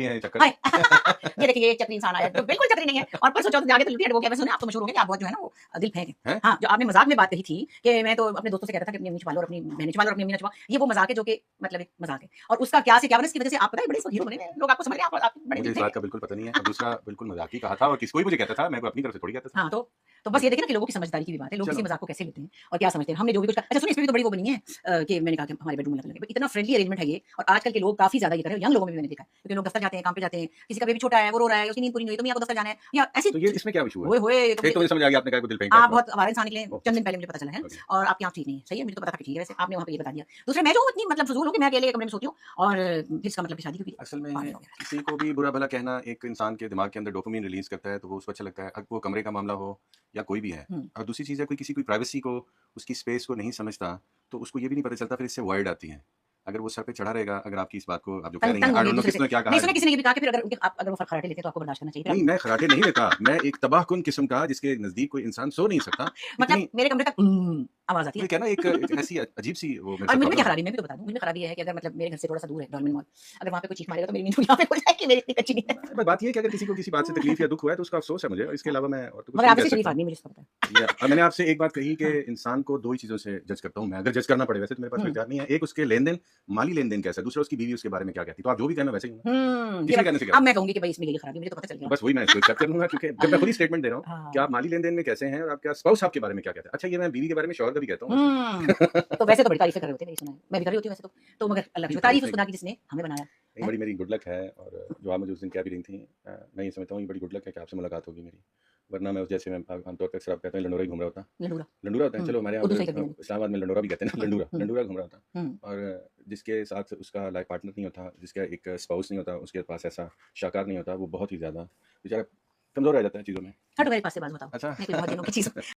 है चक्कर। हाय ये देखिए ये चक्री इंसान आया, जो बिल्कुल चक्री नहीं है। और परसों चौथ जाके तो लुटिया वो क्या मैंने सुना आप तो मशहूर हो गए कि आप बहुत जो है ना वो दिल फेंक हैं। हैं? हाँ, जो आपने मज़ाक में बात कही थी कि मैं तो अपने दोस्तों से कहता था कि अपनी अम्मी छुपा लो और अपनी बहनें छुपा लो और अपनी अम्मी ना छुपाओ। ये वो मज़ाक है जो कि मतलब एक मज़ाक है। और उसका क्या से क्या बना इसकी वजह से आप पता है बड़े हीरो बने हुए हैं। लोग आपको समझ रहे हैं आप बड़े मुझे दिल इस फेंक बात हैं। का बिल्कुल पता नहीं है और दूसरा बिल्कुल मज़ाक ही कहा था और किसी को भी मुझे कहता था, मैं कोई अपनी तरफ से थोड़ी कहता था। हाँ, तो बस ये देखिए ना कि लोगों की समझदारी की भी बात है। लोग किसी चलो। मज़ाक को कैसे लेते हैं और क्या समझते हैं। हमने जो भी कुछ कहा अच्छा सुनिए इसमें भी तो बड़ी वो बनी है कि मैंने कहा कि हमारे बेडरूम में लगा लगे। इतना फ्रेंडली अरेंजमेंट है ये और आजकल के लोग काफ़ी ज़्यादा ये कर रहे हैं। यंग लोगों में भी मैंने देखा है। क्योंकि लोग दफ्तर जाते हैं, काम पे जाते हैं, किसी का बेबी छोटा है, वो रो रहा है, उसकी नींद पूरी नहीं हुई, तो मियाँ को दफ्तर जाना है या ऐसी तो ये इसमें क्या इश्यू है? ओए होए! ये तो एक तो मुझे मुझे समझ आ गया आपने कहा कोई दिल फेंक टाइप आप बात। बहुत आवारा इंसान निकले, ओके, चंद दिन पहले मुझे पता चला है ओके। और आपकी आँख ठीक नहीं है। सही है, मुझे तो पता था कि ठीक है वैसे, आपने वहाँ पे ये बता दिया। दूसरा मैं जो हूँ इतनी मतलब फ़िज़ूल हूँ कि मैं अकेले कमरे में सोती हूँ और फिर इसका मतलब कि शादी क्यों की? असल में पागल हो गया। किसी को भी बुरा-भला कहना एक इंसान के दिमाग के अंदर डोपामाइन रिलीज़ करता है, तो वो उसको अच्छा लगता है। अब वो कमरे का मामला हो या कोई भी है। हुँ। और दूसरी चीज़ है कोई किसी की प्राइवेसी को, उसकी स्पेस को नहीं समझता, तो उसको ये भी नहीं पता चलता फिर इससे वर्ड आती हैं। अगर वो सर पे चढ़ा रहेगा, अगर आपकी इस बात को आप जो कह तंग रही हैं, तंग आई होंगे डोंट नो एक-दूसरे से। किसने क्या कहा नहीं है सुना लेकिन किसी ने ये भी कहा कि फिर अगर उनके आप अगर वो खर्राटे लेते हैं तो आपको बर्दाश्त करना चाहिए। फिर नहीं, आप मैं खर्राटे नहीं लेता। मैं एक तबाहकुन किस्म का जिसके नज़दीक कोई इंसान सो नहीं सकता, मतलब इतनी मेरे कमरे तक आवाज़ आती वो है। एक है ना एक ऐसी अजीब-सी वो मेरे और साथ मुझ में क्या प्रॉब्लम है। खराबी है मैं भी तो बता दूँ, मुझ में खराबी ये है कि अगर मतलब मेरे घर से थोड़ा-सा दूर है डॉर्मेंट मॉल, अगर वहाँ पे कोई चीख मारेगा तो मेरी नींद यहाँ पे खुल जाएगी, मेरी इतनी कच्ची नींद है। बस बात ये है कि अगर किसी को किसी बात से तकलीफ़ या दुःख हुआ है, तो उसका अफ़सोस है मुझे और इसके अलावा मैं और तो कुछ मगर नहीं आप कह जैसे शरीफ सकता। आदमी मुझे इसका पता है। या मैंने आपसे एक बात कही कि हाँ। इंसान को 2 ही चीज़ों से जज करता हूँ मैं, अगर जज करना पड़े वैसे तो मेरे पास कोई हुँ। इख्तियार नहीं है। एक उसके लेन-देन, माली लेन-देन कैसा है, दूसरा उसकी बीवी उसके बारे में क्या कहती है। तो आप जो भी कहें मैं वैसे ही हूँ ना, ये किसी के बात कहने से क्या अब होगा। मैं कहूँगी कि भई इसमें ये खराबी है, मुझे तो पता चल तो गया। बस वही मैं इसको एक्सेप्ट कर लूँगा क्योंकि जब मैं खुद ही स्टेटमेंट दे रहा हूँ कि हाँ। आप माली लेन-देन में कैसे हैं और आपका स्पाउस आपके बारे में क्या कहता है। अच्छा ये मैं बीवी के बारे में शौहर का भी कहता हूँ हुँ। वैसे। तो वैसे तो बड़ी तारीफ़ें कर रहे होते हैं, मैंने सुना है। मैं भी कर रही होती हूँ वैसे तो। तो मगर अल्लाह की नहीं शुक्र तारीफ़ तारीफ़ें उस खुदा की जिसने हमें बनाया, नहीं हैं? बड़ी मेरी गुड लक है और जो आप मुझे उस दिन कह भी रही थी मैं ये समझता हूँ ये बड़ी गुड लक है कि आपसे मुलाकात होगी मेरी। वरना मैं जैसे मैं आमतौर पे अक्सर आप कहते हैं लंडोरा ही घूम रहा होता। लंडूरा। लंडूरा होता है, चलो हमारे यहाँ उर्दू उधर सही कर दी मैंने। इस्लामाबाद में लंडोरा भी कहते हैं ना, लंडूरा, हुँ, लंडूरा घूम रहा होता। हुँ। और जिसके साथ उसका लाइफ पार्टनर नहीं होता, जिसका एक स्पाउस नहीं होता, उसके पास ऐसा शाहकार नहीं होता, वो बहुत ही ज़्यादा बेचारा कमज़ोर रह जाता है चीज़ों में। हटो मेरे पास से बात बताओ। मैं कोई बहुत अच्छा दिनों की चीज़